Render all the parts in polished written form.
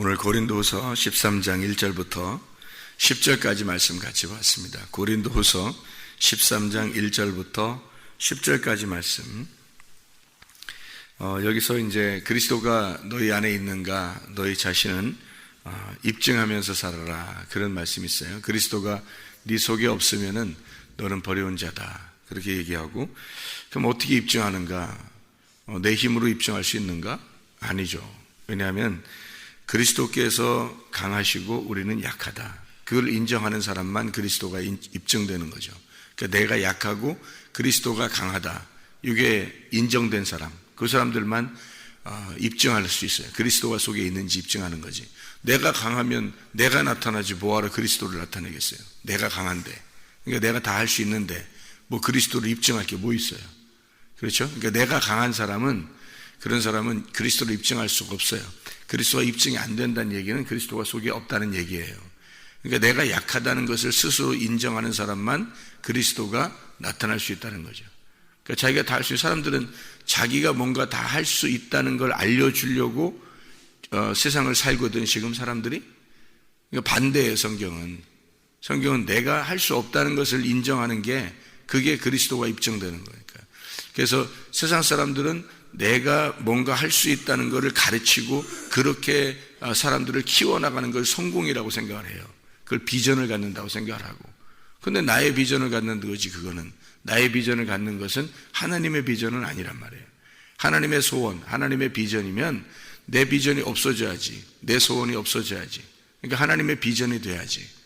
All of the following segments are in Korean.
오늘 고린도후서 13장 1절부터 10절까지 말씀 같이 봤습니다. 고린도후서 13장 1절부터 10절까지 말씀. 여기서 이제 그리스도가 너희 안에 있는가 너희 자신은 입증하면서 살아라, 그런 말씀이 있어요. 그리스도가 네 속에 없으면은 너는 버려온 자다, 그렇게 얘기하고, 그럼 어떻게 입증하는가? 내 힘으로 입증할 수 있는가? 아니죠. 왜냐하면 그리스도께서 강하시고 우리는 약하다, 그걸 인정하는 사람만 그리스도가 입증되는 거죠. 그러니까 내가 약하고 그리스도가 강하다, 이게 인정된 사람, 그 사람들만 입증할 수 있어요. 그리스도가 속에 있는지 입증하는 거지. 내가 강하면 내가 나타나지 뭐하러 그리스도를 나타내겠어요? 내가 강한데, 그러니까 내가 다 할 수 있는데 뭐 그리스도를 입증할 게 뭐 있어요? 그렇죠? 그러니까 내가 강한 사람은, 그런 사람은 그리스도를 입증할 수가 없어요. 그리스도가 입증이 안 된다는 얘기는 그리스도가 속에 없다는 얘기예요. 그러니까 내가 약하다는 것을 스스로 인정하는 사람만 그리스도가 나타날 수 있다는 거죠. 그러니까 자기가 다 할 수 있는 사람들은 자기가 뭔가 다 할 수 있다는 걸 알려주려고 세상을 살거든, 지금 사람들이. 그러니까 반대예요, 성경은. 성경은 내가 할 수 없다는 것을 인정하는 게, 그게 그리스도가 입증되는 거니까. 그래서 세상 사람들은 내가 뭔가 할 수 있다는 것을 가르치고 그렇게 사람들을 키워나가는 걸 성공이라고 생각을 해요. 그걸 비전을 갖는다고 생각을 하고. 근데 나의 비전을 갖는 거지, 그거는. 나의 비전을 갖는 것은 하나님의 비전은 아니란 말이에요. 하나님의 소원, 하나님의 비전이면 내 비전이 없어져야지, 내 소원이 없어져야지. 그러니까 하나님의 비전이 돼야지.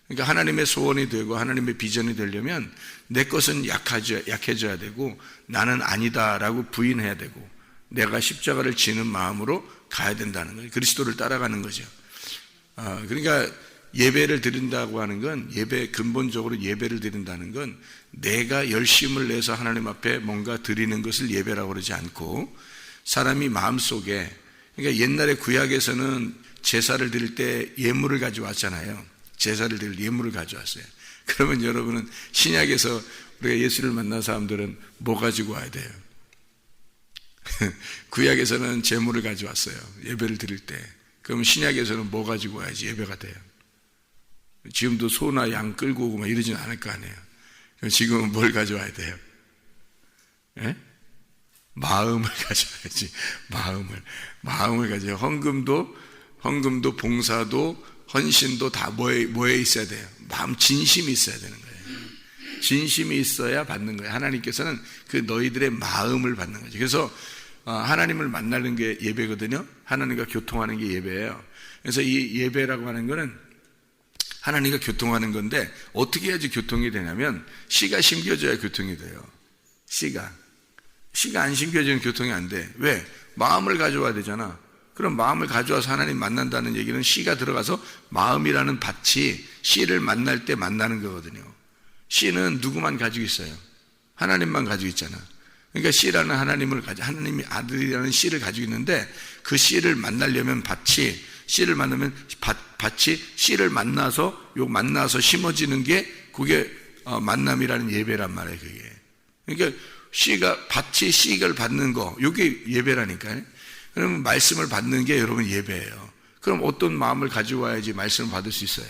그러니까 하나님의 소원이 되고 하나님의 비전이 되려면 내 것은 약해져야 되고 나는 아니다라고 부인해야 되고 내가 십자가를 지는 마음으로 가야 된다는 거예요. 그리스도를 따라가는 거죠. 그러니까 예배를 드린다고 하는 건, 근본적으로 예배를 드린다는 건 내가 열심을 내서 하나님 앞에 뭔가 드리는 것을 예배라고 그러지 않고, 사람이 마음속에, 그러니까 옛날에 구약에서는 제사를 드릴 때 예물을 가져왔잖아요. 제사를 드릴 예물을 가져왔어요. 그러면 여러분은 신약에서 우리가 예수를 만난 사람들은 뭐 가지고 와야 돼요? 구약에서는 제물을 가져왔어요, 예배를 드릴 때. 그러면 신약에서는 뭐 가지고 와야지 예배가 돼요? 지금도 소나 양 끌고 오고 막 이러지는 않을 거 아니에요. 그럼 지금은 뭘 가져와야 돼요? 예? 마음을 가져와야지. 마음을 가져요. 헌금도 봉사도 헌신도 다 뭐에 있어야 돼요? 마음, 진심이 있어야 되는 거예요. 진심이 있어야 받는 거예요. 하나님께서는 그 너희들의 마음을 받는 거죠. 그래서 하나님을 만나는 게 예배거든요. 하나님과 교통하는 게 예배예요. 그래서 이 예배라고 하는 거는 하나님과 교통하는 건데, 어떻게 해야지 교통이 되냐면 씨가 심겨져야 교통이 돼요. 씨가 안 심겨지면 교통이 안 돼. 왜? 마음을 가져와야 되잖아. 그럼 마음을 가져와서 하나님 만난다는 얘기는 씨가 들어가서 마음이라는 밭이 씨를 만날 때 만나는 거거든요. 씨는 누구만 가지고 있어요? 하나님만 가지고 있잖아. 그러니까 씨라는 하나님의 아들이라는 씨를 가지고 있는데, 그 씨를 만나려면 씨를 만나면 밭이 씨를 만나서 심어지는 게, 그게 만남이라는 예배란 말이에요, 그게. 그러니까 밭이 씨를 받는 거, 이게 예배라니까요. 그러면 말씀을 받는 게 여러분 예배예요. 그럼 어떤 마음을 가지고 와야지 말씀을 받을 수 있어요?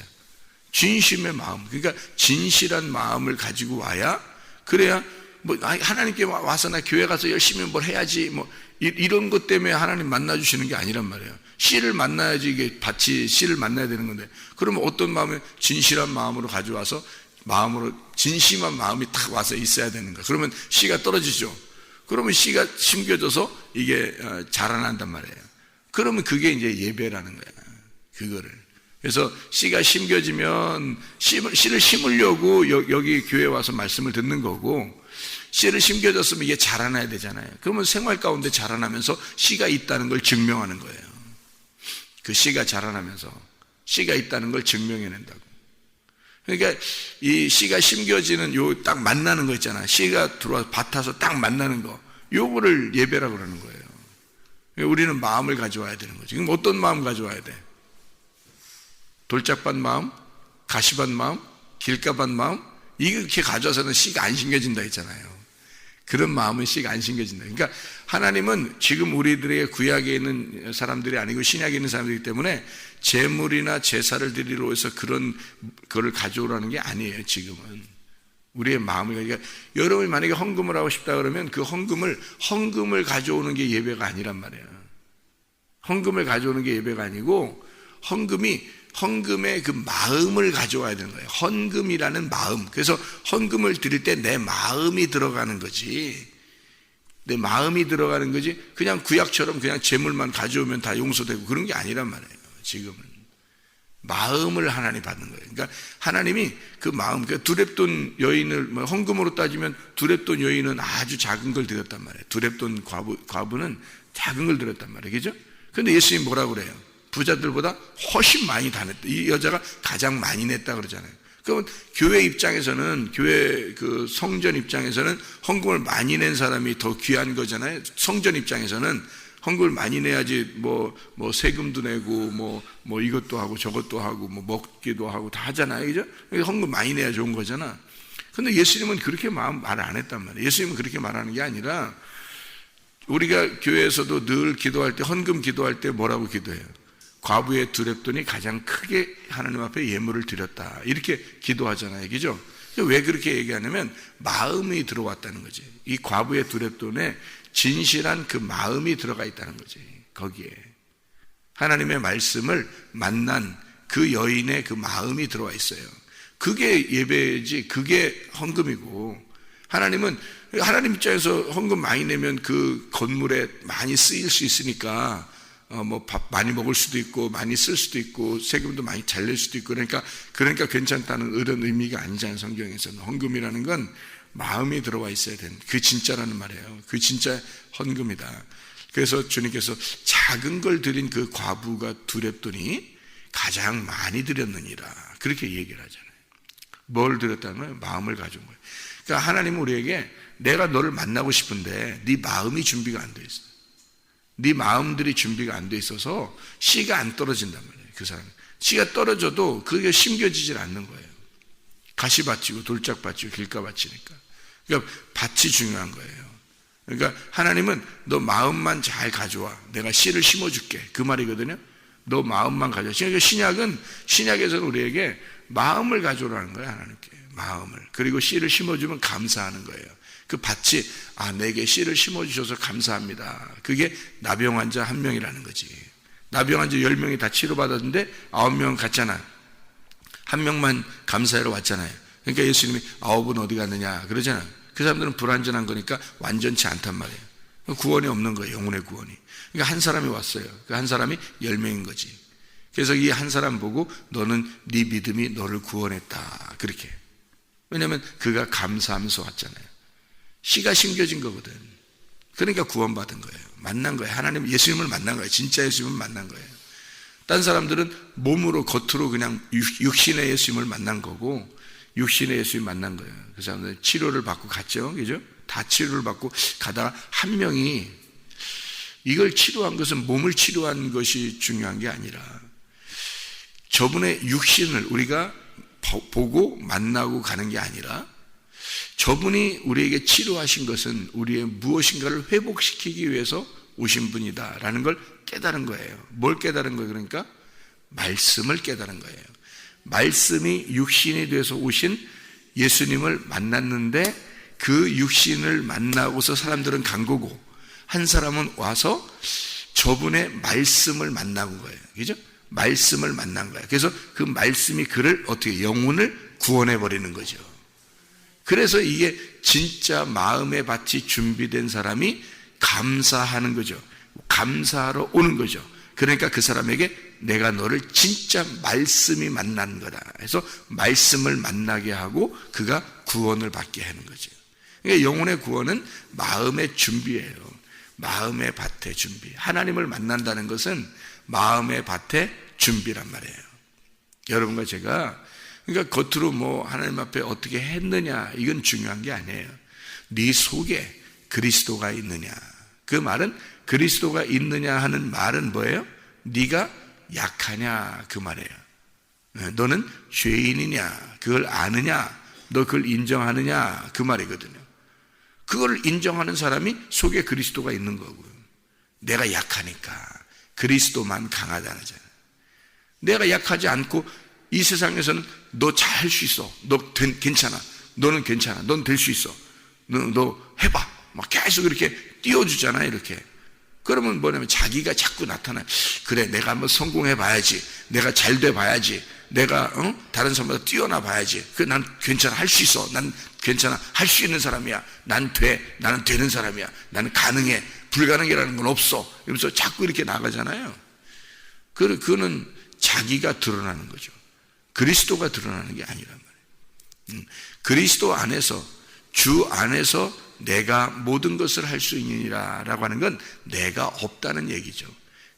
진심의 마음. 그러니까 진실한 마음을 가지고 와야, 그래야 뭐 하나님께 와서 나 교회 가서 열심히 뭘 해야지 뭐 이런 것 때문에 하나님 만나주시는 게 아니란 말이에요. 씨를 만나야지 이게 밭이 씨를 만나야 되는 건데, 그러면 어떤 마음에 진실한 마음으로 가져와서 진심한 마음이 딱 와서 있어야 되는 거예요. 그러면 씨가 떨어지죠. 그러면 씨가 심겨져서 이게 자라난단 말이에요. 그러면 그게 이제 예배라는 거야, 그거를. 그래서 씨가 심겨지면 씨를 심으려고 여기 교회에 와서 말씀을 듣는 거고, 씨를 심겨졌으면 이게 자라나야 되잖아요. 그러면 생활 가운데 자라나면서 씨가 있다는 걸 증명하는 거예요. 그 씨가 자라나면서 씨가 있다는 걸 증명해낸다고. 그러니까 이 씨가 심겨지는 딱 만나는 거 있잖아. 씨가 들어와서 밭에서 딱 만나는 거, 요거를 예배라고 그러는 거예요. 우리는 마음을 가져와야 되는 거지. 그럼 어떤 마음 가져와야 돼? 돌짝밭 마음, 가시밭 마음, 길가밭 마음, 이렇게 가져와서는 씨가 안 심겨진다 했잖아요. 그런 마음은 씩 안 심겨진다. 그러니까 하나님은 지금 우리들의 구약에 있는 사람들이 아니고 신약에 있는 사람들이기 때문에 제물이나 제사를 드리러 해서 그걸 가져오라는 게 아니에요. 지금은 우리의 마음을. 그러니까 여러분이 만약에 헌금을 하고 싶다 그러면 그 헌금을 가져오는 게 예배가 아니란 말이에요. 헌금을 가져오는 게 예배가 아니고 헌금의 그 마음을 가져와야 되는 거예요. 헌금이라는 마음. 그래서 헌금을 드릴 때 내 마음이 들어가는 거지. 내 마음이 들어가는 거지. 그냥 구약처럼 그냥 재물만 가져오면 다 용서되고 그런 게 아니란 말이에요. 지금은 마음을 하나님 받는 거예요. 그러니까 하나님이 그 마음, 그러니까 두렙돈 여인을 헌금으로 따지면 두렙돈 여인은 아주 작은 걸 드렸단 말이에요. 두렙돈 과부는 작은 걸 드렸단 말이에요. 그죠? 근데 예수님 뭐라고 그래요? 부자들보다 훨씬 많이 다 냈다. 이 여자가 가장 많이 냈다 그러잖아요. 그러면 교회 입장에서는, 교회 그 성전 입장에서는 헌금을 많이 낸 사람이 더 귀한 거잖아요. 성전 입장에서는 헌금을 많이 내야지 뭐 세금도 내고 뭐 이것도 하고 저것도 하고 뭐 먹기도 하고 다 하잖아요. 그죠? 헌금 많이 내야 좋은 거잖아. 근데 예수님은 그렇게 말 안 했단 말이에요. 예수님은 그렇게 말하는 게 아니라 우리가 교회에서도 늘 기도할 때, 헌금 기도할 때 뭐라고 기도해요? 과부의 두렙돈이 가장 크게 하나님 앞에 예물을 드렸다. 이렇게 기도하잖아요. 그죠? 왜 그렇게 얘기하냐면 마음이 들어왔다는 거지. 이 과부의 두렙돈에 진실한 그 마음이 들어가 있다는 거지. 거기에 하나님의 말씀을 만난 그 여인의 그 마음이 들어와 있어요. 그게 예배지, 그게 헌금이고, 하나님 입장에서 헌금 많이 내면 그 건물에 많이 쓰일 수 있으니까 뭐 밥 많이 먹을 수도 있고 많이 쓸 수도 있고 세금도 많이 잘 낼 수도 있고 그러니까 괜찮다는 이런 의미가 아니잖아요. 성경에서는 헌금이라는 건 마음이 들어와 있어야 되는, 그 진짜라는 말이에요. 그 진짜 헌금이다. 그래서 주님께서 작은 걸 드린 그 과부가 두렙돈이 가장 많이 드렸느니라 그렇게 얘기를 하잖아요. 뭘 드렸다는 거예요? 마음을 가져온 거예요. 그러니까 하나님은 우리에게 내가 너를 만나고 싶은데 네 마음이 준비가 안 돼 있어. 네 마음들이 준비가 안 돼 있어서 씨가 안 떨어진단 말이에요. 그 사람 씨가 떨어져도 그게 심겨지질 않는 거예요. 가시밭이고 돌짝밭이고 길가밭이니까. 그러니까 밭이 중요한 거예요. 그러니까 하나님은 너 마음만 잘 가져와, 내가 씨를 심어줄게, 그 말이거든요. 너 마음만 가져와. 그러니까 신약에서는 우리에게 마음을 가져오라는 거예요. 하나님께 마음을. 그리고 씨를 심어주면 감사하는 거예요. 그 밭이 내게 씨를 심어주셔서 감사합니다. 그게 나병 환자 1명이라는 거지. 나병 환자 10명이 다 치료받았는데 9명 갔잖아. 1명만 감사하러 왔잖아요. 그러니까 예수님이 9은 어디 갔느냐 그러잖아요. 그 사람들은 불완전한 거니까 완전치 않단 말이에요. 구원이 없는 거예요. 영혼의 구원이. 그러니까 한 사람이 왔어요. 그 한 사람이 10명인 거지. 그래서 이 한 사람 보고 너는 네 믿음이 너를 구원했다 그렇게. 왜냐하면 그가 감사하면서 왔잖아요. 씨가 심겨진 거거든. 그러니까 구원받은 거예요. 만난 거예요. 하나님, 예수님을 만난 거예요. 진짜 예수님을 만난 거예요. 딴 사람들은 몸으로 겉으로 그냥 육신의 예수님을 만난 거고, 육신의 예수님 만난 거예요. 그 사람들은 치료를 받고 갔죠. 그죠? 다 치료를 받고 가다가 한 명이 이걸 치료한 것은 몸을 치료한 것이 중요한 게 아니라 저분의 육신을 우리가 보고 만나고 가는 게 아니라 저분이 우리에게 치료하신 것은 우리의 무엇인가를 회복시키기 위해서 오신 분이다라는 걸 깨달은 거예요. 뭘 깨달은 거예요? 그러니까 말씀을 깨달은 거예요. 말씀이 육신이 돼서 오신 예수님을 만났는데 그 육신을 만나고서 사람들은 간 거고 한 사람은 와서 저분의 말씀을 만난 거예요. 그죠? 말씀을 만난 거예요. 그래서 그 말씀이 그를 어떻게 영혼을 구원해 버리는 거죠. 그래서 이게 진짜 마음의 밭이 준비된 사람이 감사하는 거죠. 감사하러 오는 거죠. 그러니까 그 사람에게 내가 너를 진짜 말씀이 만난 거다 해서 말씀을 만나게 하고 그가 구원을 받게 하는 거죠. 그러니까 영혼의 구원은 마음의 준비예요. 마음의 밭의 준비. 하나님을 만난다는 것은 마음의 밭의 준비란 말이에요. 여러분과 제가 그러니까 겉으로 뭐 하나님 앞에 어떻게 했느냐 이건 중요한 게 아니에요. 네 속에 그리스도가 있느냐. 그 말은 그리스도가 있느냐 하는 말은 뭐예요? 네가 약하냐 그 말이에요. 너는 죄인이냐 그걸 아느냐 너 그걸 인정하느냐 그 말이거든요. 그걸 인정하는 사람이 속에 그리스도가 있는 거고요. 내가 약하니까 그리스도만 강하다는 거잖아요. 내가 약하지 않고 이 세상에서는 너 잘 할 수 있어. 너 괜찮아. 너는 괜찮아. 넌 될 수 있어. 너 해봐. 막 계속 이렇게 띄워주잖아요. 이렇게. 그러면 뭐냐면 자기가 자꾸 나타나요. 그래, 내가 한번 성공해 봐야지. 내가 잘 돼 봐야지. 내가 다른 사람보다 뛰어나 봐야지. 난 괜찮아. 할 수 있어. 난 괜찮아. 할 수 있는 사람이야. 나는 되는 사람이야. 나는 가능해. 불가능이라는 건 없어. 이러면서 자꾸 이렇게 나가잖아요. 그거는 자기가 드러나는 거죠. 그리스도가 드러나는 게 아니란 말이에요. 그리스도 안에서, 주 안에서 내가 모든 것을 할 수 있느니라 라고 하는 건 내가 없다는 얘기죠.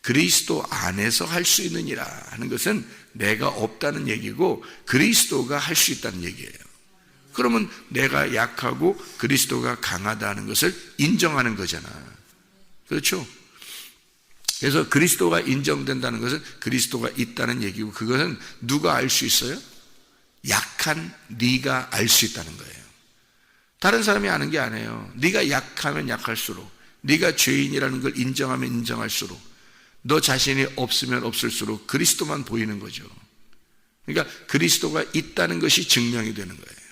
그리스도 안에서 할 수 있느니라 하는 것은 내가 없다는 얘기고 그리스도가 할 수 있다는 얘기예요. 그러면 내가 약하고 그리스도가 강하다는 것을 인정하는 거잖아. 그렇죠? 그래서 그리스도가 인정된다는 것은 그리스도가 있다는 얘기고, 그것은 누가 알 수 있어요? 약한 네가 알 수 있다는 거예요. 다른 사람이 아는 게 아니에요. 네가 약하면 약할수록, 네가 죄인이라는 걸 인정하면 인정할수록, 너 자신이 없으면 없을수록 그리스도만 보이는 거죠. 그러니까 그리스도가 있다는 것이 증명이 되는 거예요.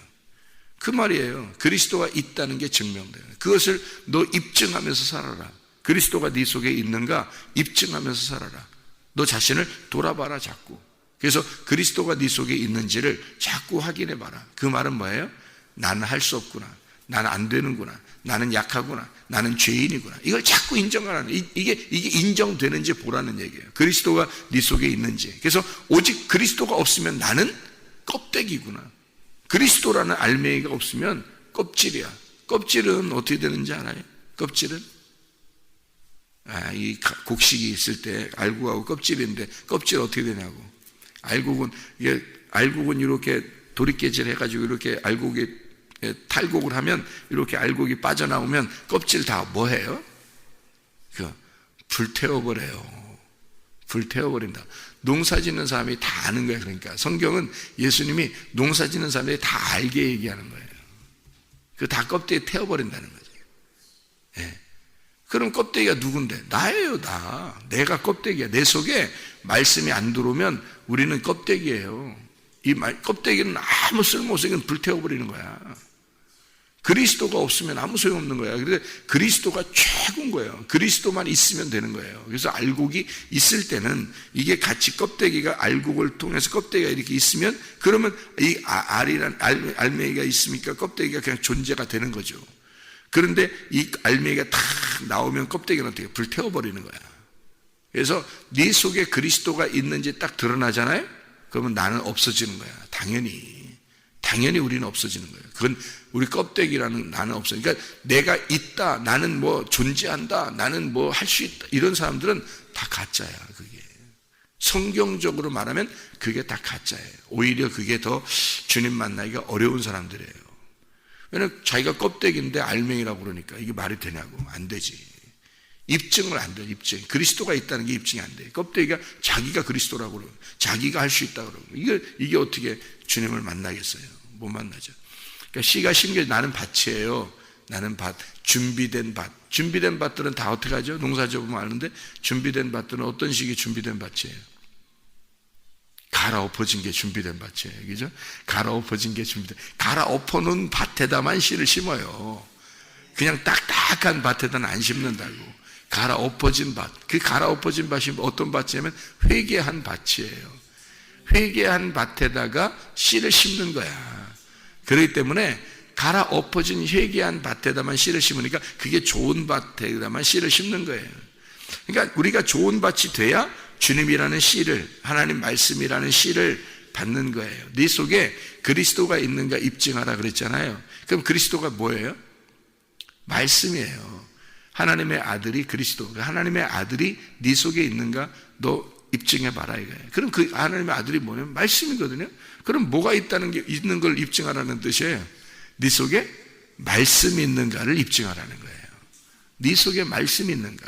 그 말이에요. 그리스도가 있다는 게 증명돼요. 그것을 너 입증하면서 살아라. 그리스도가 네 속에 있는가 입증하면서 살아라. 너 자신을 돌아봐라 자꾸. 그래서 그리스도가 네 속에 있는지를 자꾸 확인해 봐라. 그 말은 뭐예요? 나는 할 수 없구나. 나는 안 되는구나. 나는 약하구나. 나는 죄인이구나. 이걸 자꾸 인정하라는, 이게 인정되는지 보라는 얘기예요. 그리스도가 네 속에 있는지. 그래서 오직 그리스도가 없으면 나는 껍데기구나. 그리스도라는 알맹이가 없으면 껍질이야. 껍질은 어떻게 되는지 알아요? 껍질은 이 곡식이 있을 때 알곡하고 껍질인데, 껍질 어떻게 되냐고. 알곡은 이렇게 도리깨질 해가지고 이렇게 알곡에 탈곡을 하면 이렇게 알곡이 빠져나오면 껍질 다 뭐 해요? 불태워버려요. 불태워버린다. 농사 짓는 사람이 다 아는 거예요. 그러니까 성경은 예수님이 농사 짓는 사람들이 다 알게 얘기하는 거예요. 그 다 껍데기 태워버린다는 거죠. 예. 그럼 껍데기가 누군데? 나예요, 나. 내가 껍데기야. 내 속에 말씀이 안 들어오면 우리는 껍데기예요. 껍데기는 아무 쓸모없으면 불태워버리는 거야. 그리스도가 없으면 아무 소용없는 거야. 그런데 그리스도가 최고인 거예요. 그리스도만 있으면 되는 거예요. 그래서 알곡이 있을 때는 이게 같이 껍데기가 알곡을 통해서 껍데기가 이렇게 있으면, 그러면 이 알맹이가 있으니까 껍데기가 그냥 존재가 되는 거죠. 그런데 이 알맹이가 탁 나오면 kop데기는 어떻게 불태워버리는 거야. 그래서 네 속에 그리스도가 있는지 딱 드러나잖아요. 그러면 나는 없어지는 거야. 당연히 우리는 없어지는 거예요. 그건 우리 껍데기라는 나는 없어요. 그러니까 내가 있다, 나는 뭐 존재한다, 나는 뭐 할 수 있다, 이런 사람들은 다 가짜야. 그게 성경적으로 말하면 그게 다 가짜예요. 오히려 그게 더 주님 만나기가 어려운 사람들이에요. 왜냐면 자기가 껍데기인데 알맹이라고 그러니까 이게 말이 되냐고. 안 되지. 입증을 안 돼요. 입증. 그리스도가 있다는 게 입증이 안 돼요. 껍데기가 자기가 그리스도라고 그러고 자기가 할 수 있다고 그러고 이게 어떻게 주님을 만나겠어요? 못 만나죠. 그러니까 씨가 심겨, 나는 밭이에요. 나는 밭, 준비된 밭. 준비된 밭들은 다 어떻게 하죠? 농사 지어보면 아는데 준비된 밭들은 어떤 식의 준비된 밭이에요? 갈아엎어진 게 준비된 밭이에요. 그죠? 갈아엎어진 게 준비된, 갈아엎어놓은 밭에다만 씨를 심어요. 그냥 딱딱한 밭에다는 안 심는다고. 갈아엎어진 밭. 그 갈아엎어진 밭이 어떤 밭이냐면 회개한 밭이에요. 회개한 밭에다가 씨를 심는 거야. 그렇기 때문에 갈아엎어진 회개한 밭에다만 씨를 심으니까 그게 좋은 밭에다만 씨를 심는 거예요. 그러니까 우리가 좋은 밭이 돼야 주님이라는 씨를, 하나님 말씀이라는 씨를 받는 거예요. 네 속에 그리스도가 있는가 입증하라 그랬잖아요. 그럼 그리스도가 뭐예요? 말씀이에요. 하나님의 아들이 그리스도. 하나님의 아들이 네 속에 있는가 너 입증해봐라 이거예요. 그럼 그 하나님의 아들이 뭐냐면 말씀이거든요. 그럼 뭐가 있는 걸 입증하라는 뜻이에요. 네 속에 말씀이 있는가를 입증하라는 거예요. 네 속에 말씀이 있는가.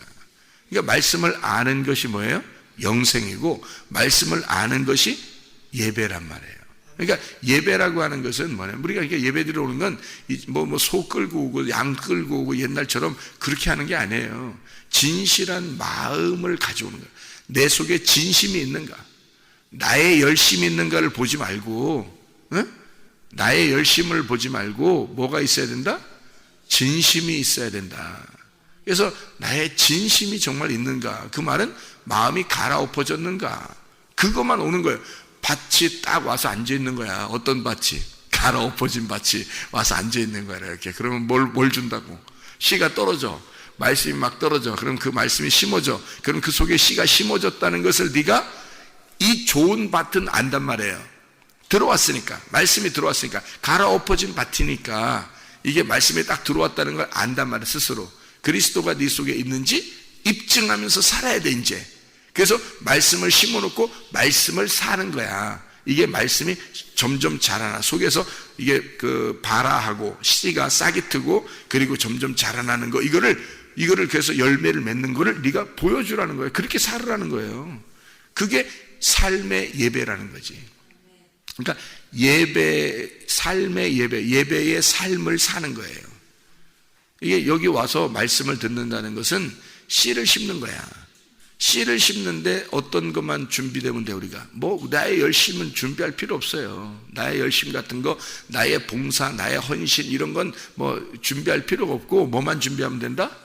그러니까 말씀을 아는 것이 뭐예요? 영생이고 말씀을 아는 것이 예배란 말이에요. 그러니까 예배라고 하는 것은 뭐냐면 우리가 이렇게 예배드리러 오는 건 소 끌고 오고 양 끌고 오고 옛날처럼 그렇게 하는 게 아니에요. 진실한 마음을 가져오는 거예요. 내 속에 진심이 있는가, 나의 열심이 있는가를 보지 말고, 나의 열심을 보지 말고 뭐가 있어야 된다? 진심이 있어야 된다. 그래서 나의 진심이 정말 있는가, 그 말은 마음이 갈아엎어졌는가, 그것만 오는 거예요. 밭이 딱 와서 앉아 있는 거야. 어떤 밭이? 갈아엎어진 밭이 와서 앉아 있는 거야. 이렇게. 그러면 뭘 준다고? 씨가 떨어져. 말씀이 막 떨어져. 그럼 그 말씀이 심어져. 그럼 그 속에 씨가 심어졌다는 것을 네가 이 좋은 밭은 안단 말이에요. 들어왔으니까, 말씀이 들어왔으니까, 갈아엎어진 밭이니까 이게 말씀이 딱 들어왔다는 걸 안단 말이에요. 스스로 그리스도가 네 속에 있는지 입증하면서 살아야 돼. 이제 그래서 말씀을 심어놓고 말씀을 사는 거야. 이게 말씀이 점점 자라나, 속에서 이게 발아하고 씨가 싹이 트고 그리고 점점 자라나는 거, 이거를 그래서 열매를 맺는 거를 네가 보여주라는 거예요. 그렇게 살으라는 거예요. 그게 삶의 예배라는 거지. 그러니까 삶의 예배의 삶을 사는 거예요. 이게 여기 와서 말씀을 듣는다는 것은 씨를 심는 거야. 씨를 심는데 어떤 것만 준비되면 돼. 우리가 나의 열심은 준비할 필요 없어요. 나의 열심 같은 거, 나의 봉사, 나의 헌신, 이런 건 준비할 필요가 없고, 뭐만 준비하면 된다?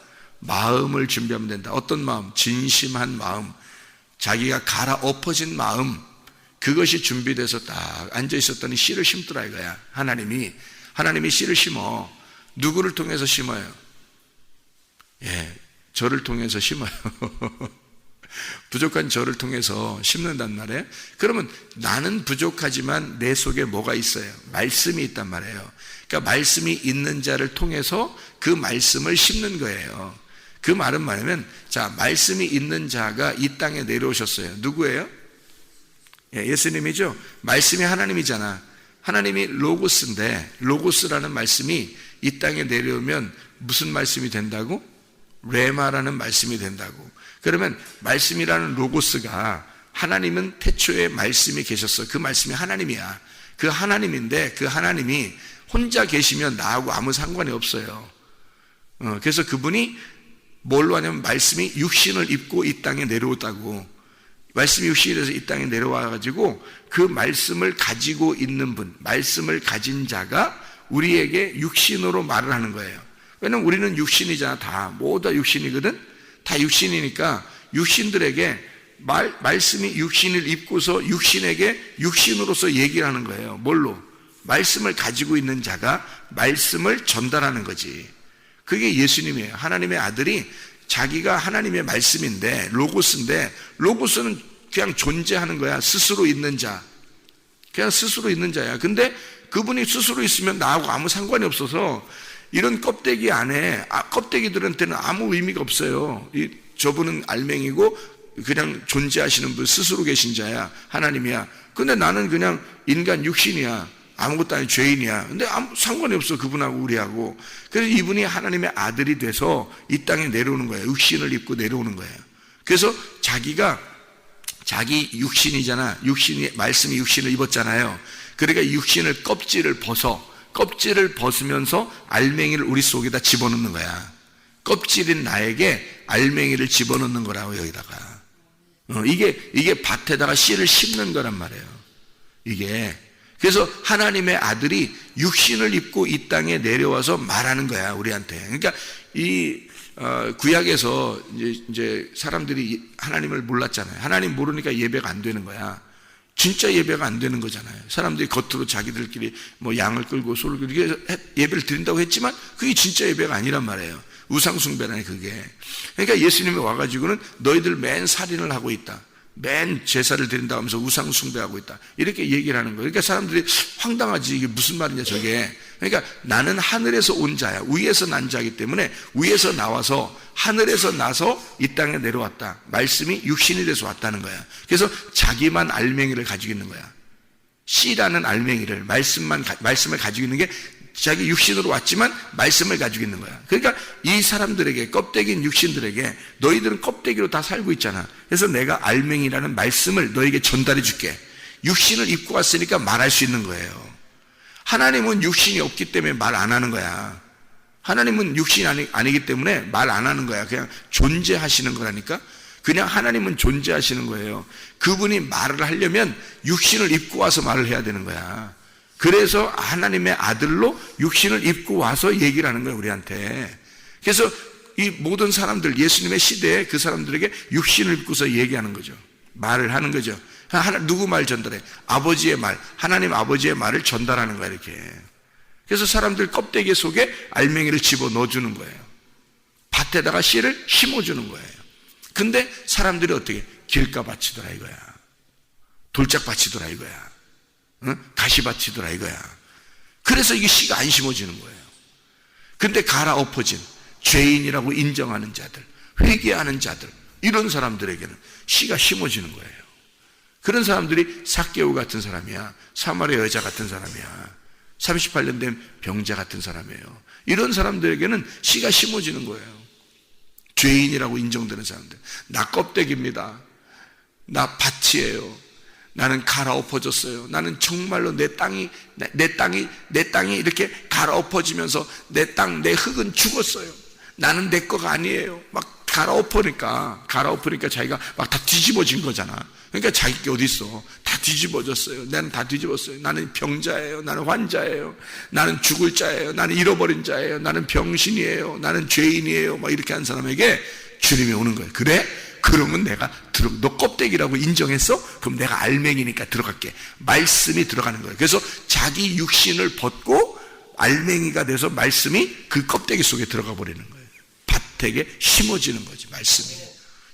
마음을 준비하면 된다. 어떤 마음? 진심한 마음, 자기가 갈아엎어진 마음, 그것이 준비돼서 딱 앉아 있었더니 씨를 심더라 이거야. 하나님이 씨를 심어. 누구를 통해서 심어요? 저를 통해서 심어요. 부족한 저를 통해서 심는단 말이에요. 그러면 나는 부족하지만 내 속에 뭐가 있어요? 말씀이 있단 말이에요. 그러니까 말씀이 있는 자를 통해서 그 말씀을 심는 거예요. 그 말은 뭐냐면, 자, 말씀이 있는 자가 이 땅에 내려오셨어요. 누구예요? 예수님이죠. 말씀이 하나님이잖아. 하나님이 로고스인데, 로고스라는 말씀이 이 땅에 내려오면 무슨 말씀이 된다고? 레마라는 말씀이 된다고. 그러면 말씀이라는 로고스가, 하나님은 태초에 말씀이 계셨어. 그 말씀이 하나님이야. 그 하나님인데, 그 하나님이 혼자 계시면 나하고 아무 상관이 없어요. 그래서 그분이 뭘로 하냐면, 말씀이 육신을 입고 이 땅에 내려오다고. 말씀이 육신이 돼서 이 땅에 내려와가지고 그 말씀을 가지고 있는 분, 말씀을 가진 자가 우리에게 육신으로 말을 하는 거예요. 왜냐면 우리는 육신이잖아. 다 모두 다 육신이거든. 다 육신이니까 육신들에게 말씀이 육신을 입고서 육신에게 육신으로서 얘기를 하는 거예요. 뭘로? 말씀을 가지고 있는 자가 말씀을 전달하는 거지. 그게 예수님이에요. 하나님의 아들이 자기가 하나님의 말씀인데, 로고스인데, 로고스는 그냥 존재하는 거야. 스스로 있는 자. 그냥 스스로 있는 자야. 근데 그분이 스스로 있으면 나하고 아무 상관이 없어서 이런 껍데기 안에, 껍데기들한테는 아무 의미가 없어요. 저분은 알맹이고 그냥 존재하시는 분, 스스로 계신 자야. 하나님이야. 근데 나는 그냥 인간 육신이야. 아무것도 아닌 죄인이야. 근데 아무 상관이 없어, 그분하고 우리하고. 그래서 이분이 하나님의 아들이 돼서 이 땅에 내려오는 거예요. 육신을 입고 내려오는 거예요. 그래서 자기 육신이잖아. 말씀이 육신을 입었잖아요. 그러니까 육신을 껍질을 벗으면서 알맹이를 우리 속에다 집어넣는 거야. 껍질인 나에게 알맹이를 집어넣는 거라고, 여기다가. 이게 밭에다가 씨를 심는 거란 말이에요. 이게. 그래서 하나님의 아들이 육신을 입고 이 땅에 내려와서 말하는 거야, 우리한테. 그러니까 이 구약에서 이제 사람들이 하나님을 몰랐잖아요. 하나님 모르니까 예배가 안 되는 거야. 진짜 예배가 안 되는 거잖아요. 사람들이 겉으로 자기들끼리 양을 끌고 소를 끌고 예배를 드린다고 했지만 그게 진짜 예배가 아니란 말이에요. 우상숭배라니 그게. 그러니까 예수님이 와가지고는 너희들 맨 살인을 하고 있다. 맨 제사를 드린다고 하면서 우상 숭배하고 있다, 이렇게 얘기를 하는 거예요. 그러니까 사람들이 황당하지, 이게 무슨 말이냐 저게. 그러니까 나는 하늘에서 온 자야. 위에서 난 자이기 때문에 위에서 나와서 하늘에서 나서 이 땅에 내려왔다. 말씀이 육신이 돼서 왔다는 거야. 그래서 자기만 알맹이를 가지고 있는 거야. 씨라는 알맹이를, 말씀을 가지고 있는 게 자기 육신으로 왔지만 말씀을 가지고 있는 거야. 그러니까 이 사람들에게, 껍데기인 육신들에게, 너희들은 껍데기로 다 살고 있잖아. 그래서 내가 알맹이라는 말씀을 너에게 전달해 줄게. 육신을 입고 왔으니까 말할 수 있는 거예요. 하나님은 육신이 없기 때문에 말 안 하는 거야. 하나님은 육신이 아니기 때문에 말 안 하는 거야. 그냥 존재하시는 거라니까. 그냥 하나님은 존재하시는 거예요. 그분이 말을 하려면 육신을 입고 와서 말을 해야 되는 거야. 그래서 하나님의 아들로 육신을 입고 와서 얘기를 하는 거예요, 우리한테. 그래서 이 모든 사람들, 예수님의 시대에 그 사람들에게 육신을 입고서 얘기하는 거죠. 말을 하는 거죠. 누구 말 전달해? 아버지의 말, 하나님 아버지의 말을 전달하는 거야, 이렇게. 그래서 사람들 껍데기 속에 알맹이를 집어 넣어주는 거예요. 밭에다가 씨를 심어주는 거예요. 근데 사람들이 어떻게? 길가밭이더라 이거야. 돌짝밭이더라 이거야. 응? 가시밭이더라 이거야. 그래서 이게 씨가 안 심어지는 거예요. 근데 갈아엎어진 죄인이라고 인정하는 자들, 회개하는 자들, 이런 사람들에게는 씨가 심어지는 거예요. 그런 사람들이 삭개오 같은 사람이야. 사마리아 여자 같은 사람이야. 38년 된 병자 같은 사람이에요. 이런 사람들에게는 씨가 심어지는 거예요. 죄인이라고 인정되는 사람들. 나 껍데기입니다. 나 밭이에요. 나는 갈아엎어졌어요. 나는 정말로 내 땅이 이렇게 갈아엎어지면서 내 땅, 내 흙은 죽었어요. 나는 내 거가 아니에요. 막 갈아엎으니까 자기가 막 다 뒤집어진 거잖아. 그러니까 자기 게 어디 있어? 다 뒤집어졌어요. 나는 다 뒤집었어요. 나는 병자예요. 나는 환자예요. 나는 죽을 자예요. 나는 잃어버린 자예요. 나는 병신이에요. 나는 죄인이에요. 막 이렇게 한 사람에게 주님이 오는 거예요. 그래? 그러면 내가 너 껍데기라고 인정했어? 그럼 내가 알맹이니까 들어갈게. 말씀이 들어가는 거예요. 그래서 자기 육신을 벗고 알맹이가 돼서 말씀이 그 껍데기 속에 들어가 버리는 거예요. 밭에게 심어지는 거지, 말씀이.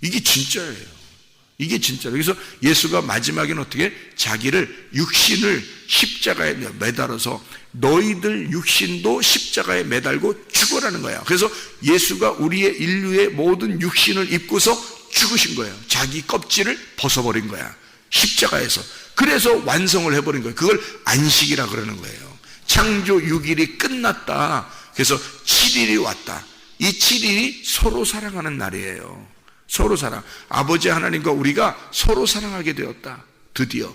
이게 진짜예요. 이게 진짜로. 그래서 예수가 마지막에는 어떻게? 자기를 육신을 십자가에 매달아서 너희들 육신도 십자가에 매달고 죽으라는 거야. 그래서 예수가 우리의 인류의 모든 육신을 입고서 죽으신 거예요. 자기 껍질을 벗어버린 거야. 십자가에서. 그래서 완성을 해버린 거예요. 그걸 안식이라 그러는 거예요. 창조 6일이 끝났다. 그래서 7일이 왔다. 이 7일이 서로 사랑하는 날이에요. 서로 사랑. 아버지 하나님과 우리가 서로 사랑하게 되었다. 드디어.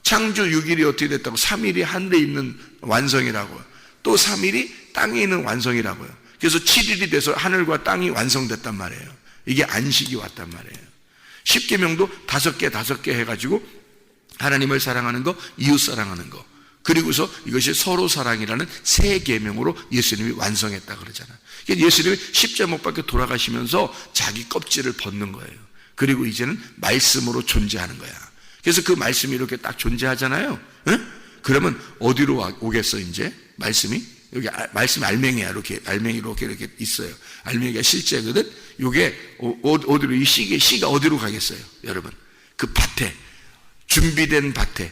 창조 6일이 어떻게 됐다고? 3일이 하늘에 있는 완성이라고요. 또 3일이 땅에 있는 완성이라고요. 그래서 7일이 돼서 하늘과 땅이 완성됐단 말이에요. 이게 안식이 왔단 말이에요. 십계명도 5개 해가지고 하나님을 사랑하는 거, 이웃 사랑하는 거. 그리고서 이것이 서로 사랑이라는 새 계명으로 예수님이 완성했다 그러잖아요. 예수님이 십자가 못 박혀 돌아가시면서 자기 껍질을 벗는 거예요. 그리고 이제는 말씀으로 존재하는 거야. 그래서 그 말씀이 이렇게 딱 존재하잖아요. 응? 그러면 어디로 오겠어 이제? 말씀이? 여기 말씀 알맹이야. 이렇게 알맹이로 이렇게 있어요. 알맹이가 실제거든. 요게 어디로, 이 씨가 어디로 가겠어요? 여러분, 그 밭에, 준비된 밭에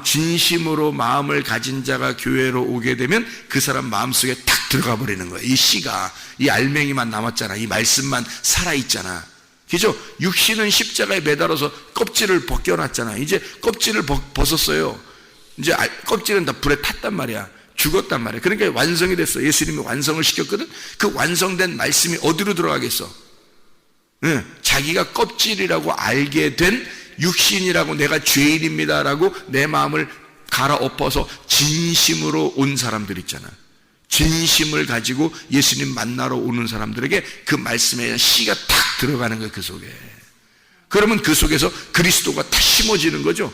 진심으로 마음을 가진 자가 교회로 오게 되면 그 사람 마음속에 탁 들어가 버리는 거예요. 이 씨가, 이 알맹이만 남았잖아. 이 말씀만 살아있잖아. 그죠? 육신은 십자가에 매달아서 껍질을 벗겨놨잖아. 이제 껍질을 벗었어요. 이제 껍질은 다 불에 탔단 말이야. 죽었단 말이야. 그러니까 완성이 됐어. 예수님이 완성을 시켰거든. 그 완성된 말씀이 어디로 들어가겠어? 자기가 껍질이라고 알게 된 육신이라고, 내가 죄인입니다라고 내 마음을 갈아엎어서 진심으로 온 사람들 있잖아. 진심을 가지고 예수님 만나러 오는 사람들에게 그 말씀에 씨가 탁 들어가는 거예요. 그 속에. 그러면 그 속에서 그리스도가 탁 심어지는 거죠.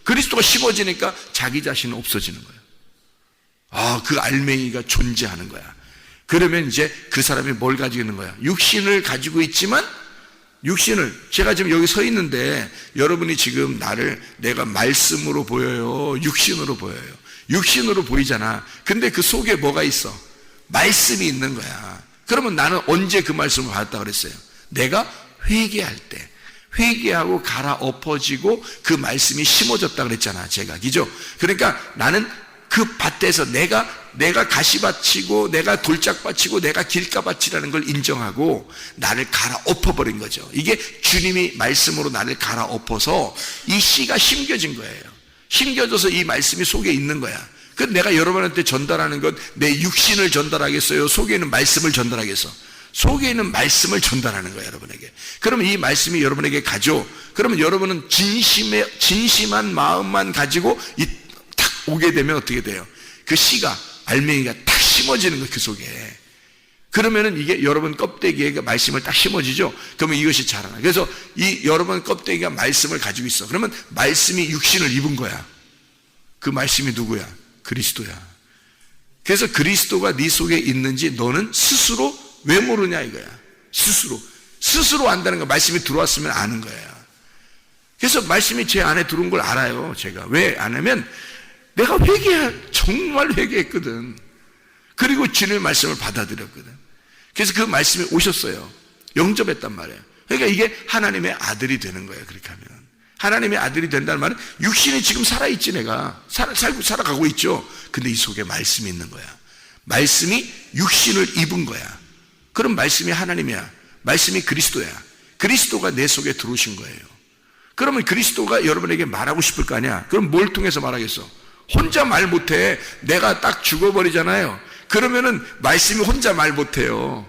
그리스도가 심어지니까 자기 자신은 없어지는 거예요. 그 알맹이가 존재하는 거야. 그러면 이제 그 사람이 뭘 가지고 있는 거야? 육신을 가지고 있지만, 제가 지금 여기 서 있는데 여러분이 지금 내가 말씀으로 보여요? 육신으로 보여요? 육신으로 보이잖아. 근데 그 속에 뭐가 있어? 말씀이 있는 거야. 그러면 나는 언제 그 말씀을 받았다 그랬어요? 내가 회개할 때. 회개하고 갈아엎어지고 그 말씀이 심어졌다 그랬잖아, 제가. 그죠? 그러니까 나는 그 밭에서 내가 가시밭이고 내가 돌짝밭이고 내가 길가밭이라는 걸 인정하고 나를 갈아엎어버린 거죠. 이게 주님이 말씀으로 나를 갈아엎어서 이 씨가 심겨진 거예요. 심겨져서 이 말씀이 속에 있는 거야. 그래서 내가 여러분한테 전달하는 건 내 육신을 전달하겠어요? 속에 있는 말씀을 전달하겠어? 속에 있는 말씀을 전달하는 거예요, 여러분에게. 그러면 이 말씀이 여러분에게 가죠. 그러면 여러분은 진심한 마음만 가지고 딱 오게 되면 어떻게 돼요? 그 씨가, 알맹이가 딱 심어지는 거예요, 그 속에. 그러면은 이게 여러분 껍데기에 말씀을 딱 심어지죠? 그러면 이것이 자라나. 그래서 이 여러분 껍데기가 말씀을 가지고 있어. 그러면 말씀이 육신을 입은 거야. 그 말씀이 누구야? 그리스도야. 그래서 그리스도가 네 속에 있는지 너는 스스로 왜 모르냐 이거야. 스스로 안다는 거. 말씀이 들어왔으면 아는 거야. 그래서 말씀이 제 안에 들어온 걸 알아요. 제가 왜 아냐면 내가 정말 회개했거든. 그리고 주님의 말씀을 받아들였거든. 그래서 그 말씀이 오셨어요. 영접했단 말이에요. 그러니까 이게 하나님의 아들이 되는 거예요. 그렇게 하면 하나님의 아들이 된다는 말은 육신이 지금 살아있지. 내가 살아가고 있죠. 근데 이 속에 말씀이 있는 거야. 말씀이 육신을 입은 거야. 그럼 말씀이 하나님이야. 말씀이 그리스도야. 그리스도가 내 속에 들어오신 거예요. 그러면 그리스도가 여러분에게 말하고 싶을 거 아니야. 그럼 뭘 통해서 말하겠어? 혼자 말 못해. 내가 딱 죽어버리잖아요. 그러면은 말씀이 혼자 말 못해요.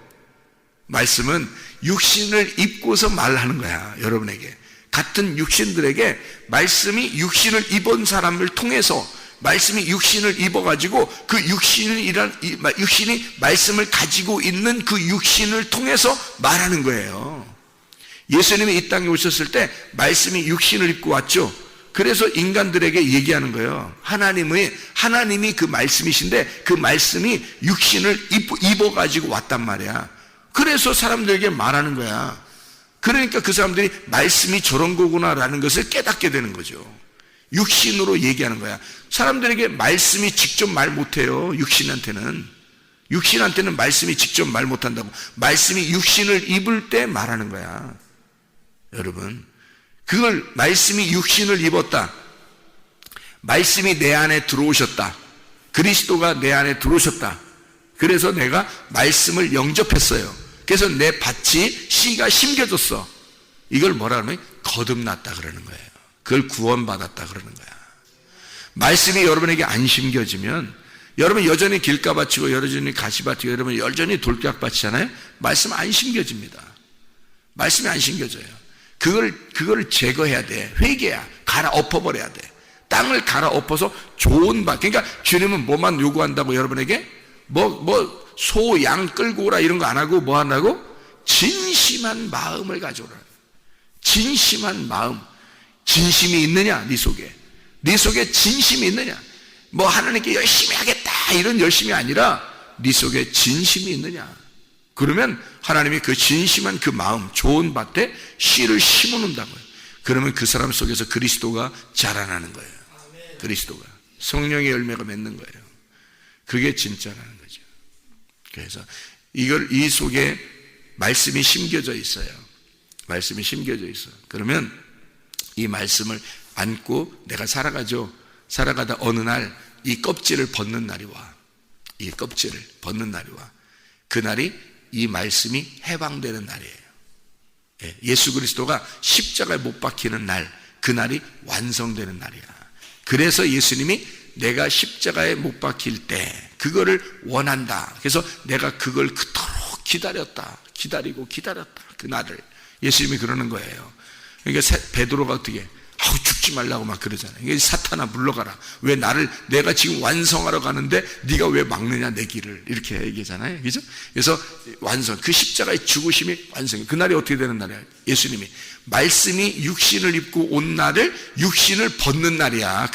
말씀은 육신을 입고서 말하는 거야. 여러분에게. 같은 육신들에게 말씀이 육신을 입은 사람을 통해서 말씀이 육신을 입어가지고 그 육신이 말씀을 가지고 있는 그 육신을 통해서 말하는 거예요. 예수님이 이 땅에 오셨을 때 말씀이 육신을 입고 왔죠. 그래서 인간들에게 얘기하는 거예요. 하나님이 그 말씀이신데 그 말씀이 육신을 입어가지고 왔단 말이야. 그래서 사람들에게 말하는 거야. 그러니까 그 사람들이 말씀이 저런 거구나라는 것을 깨닫게 되는 거죠. 육신으로 얘기하는 거야. 사람들에게 말씀이 직접 말 못해요. 육신한테는 말씀이 직접 말 못한다고. 말씀이 육신을 입을 때 말하는 거야. 여러분, 그걸 말씀이 육신을 입었다. 말씀이 내 안에 들어오셨다. 그리스도가 내 안에 들어오셨다. 그래서 내가 말씀을 영접했어요. 그래서 내 밭이 씨가 심겨졌어. 이걸 뭐라 하면 거듭났다 그러는 거예요. 그걸 구원받았다 그러는 거야. 말씀이 여러분에게 안 심겨지면 여러분 여전히 길가밭이고 여전히 가시밭이고 여러분 여전히 돌짝밭이잖아요. 말씀 안 심겨집니다. 말씀이 안 심겨져요. 그걸 제거해야 돼. 회개야. 갈아엎어버려야 돼. 땅을 갈아엎어서 좋은 밭. 그러니까 주님은 뭐만 요구한다고 여러분에게? 소, 양 끌고 오라 이런 거 안 하고 뭐 한다고? 진심한 마음을 가져오라. 진심한 마음. 진심이 있느냐? 네 속에 진심이 있느냐? 하나님께 열심히 하겠다 이런 열심이 아니라 네 속에 진심이 있느냐? 그러면 하나님이 그 진심한 그 마음, 좋은 밭에 씨를 심어놓는다고요. 그러면 그 사람 속에서 그리스도가 자라나는 거예요. 그리스도가 성령의 열매가 맺는 거예요. 그게 진짜라는 거죠. 그래서 이 속에 말씀이 심겨져 있어요. 말씀이 심겨져 있어. 그러면 이 말씀을 안고 내가 살아가죠. 살아가다 어느 날 이 껍질을 벗는 날이 와. 이 껍질을 벗는 날이 와. 그날이 이 말씀이 해방되는 날이에요. 예수 그리스도가 십자가에 못 박히는 날, 그날이 완성되는 날이야. 그래서 예수님이 내가 십자가에 못 박힐 때 그거를 원한다. 그래서 내가 그걸 그토록 기다리고 기다렸다. 그 날을. 예수님이 그러는 거예요. 그러니까 베드로가 어떻게 죽지 말라고 막 그러잖아요. 이게 사탄아 물러가라. 왜 내가 지금 완성하러 가는데 네가 왜 막느냐 내 길을. 이렇게 얘기하잖아요. 그죠? 그래서 완성. 그 십자가의 죽으심이 완성이에요. 그날이 어떻게 되는 날이야? 예수님이 말씀이 육신을 입고 온 날을 육신을 벗는 날이야.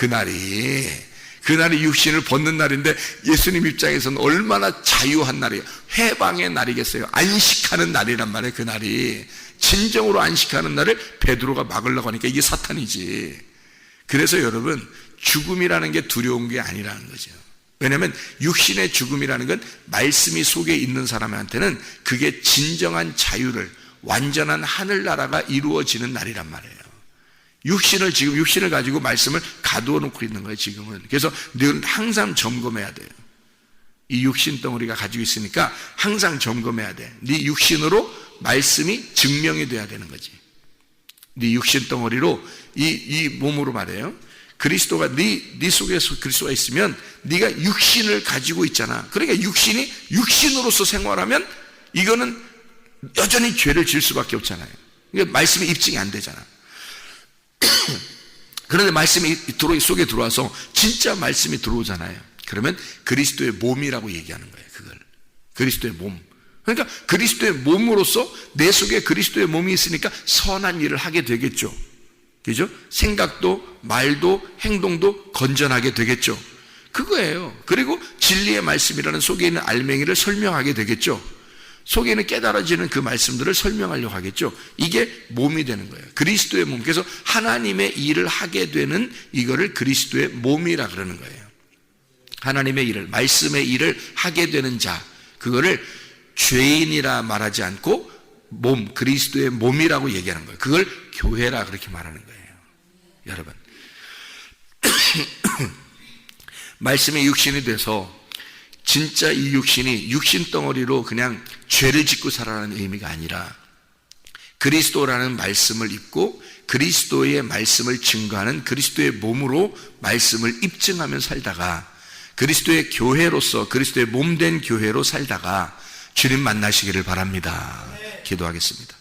그날이 육신을 벗는 날인데 예수님 입장에서는 얼마나 자유한 날이에요. 해방의 날이겠어요. 안식하는 날이란 말이에요. 그날이 진정으로 안식하는 날을 베드로가 막으려고 하니까 이게 사탄이지. 그래서 여러분 죽음이라는 게 두려운 게 아니라는 거죠. 왜냐하면 육신의 죽음이라는 건 말씀이 속에 있는 사람한테는 그게 진정한 자유를, 완전한 하늘나라가 이루어지는 날이란 말이에요. 육신을 가지고 말씀을 가두어 놓고 있는 거예요, 지금은. 그래서 늘 항상 점검해야 돼요. 이 육신 덩어리가 가지고 있으니까 항상 점검해야 돼. 네 육신으로 말씀이 증명이 돼야 되는 거지. 네 육신 덩어리로 이 몸으로 말해요. 그리스도가 네 속에서 그리스도가 있으면 네가 육신을 가지고 있잖아. 그러니까 육신이 육신으로서 생활하면 이거는 여전히 죄를 지을 수밖에 없잖아요. 그러니까 말씀이 입증이 안 되잖아. 그런데 말씀이 속에 들어와서 진짜 말씀이 들어오잖아요. 그러면 그리스도의 몸이라고 얘기하는 거예요. 그걸 그리스도의 몸. 그러니까 그리스도의 몸으로서 내 속에 그리스도의 몸이 있으니까 선한 일을 하게 되겠죠. 그죠? 생각도 말도 행동도 건전하게 되겠죠. 그거예요. 그리고 진리의 말씀이라는 속에 있는 알맹이를 설명하게 되겠죠. 속에 있는 깨달아지는 그 말씀들을 설명하려고 하겠죠. 이게 몸이 되는 거예요. 그리스도의 몸. 그래서 하나님의 일을 하게 되는 이거를 그리스도의 몸이라 그러는 거예요. 하나님의 일을, 말씀의 일을 하게 되는 자, 그거를 죄인이라 말하지 않고 몸, 그리스도의 몸이라고 얘기하는 거예요. 그걸 교회라 그렇게 말하는 거예요. 여러분, 말씀의 육신이 돼서 진짜 이 육신이 육신 덩어리로 그냥 죄를 짓고 살아라는 의미가 아니라 그리스도라는 말씀을 입고 그리스도의 말씀을 증거하는 그리스도의 몸으로 말씀을 입증하며 살다가 그리스도의 교회로서 그리스도의 몸된 교회로 살다가 주님 만나시기를 바랍니다. 기도하겠습니다.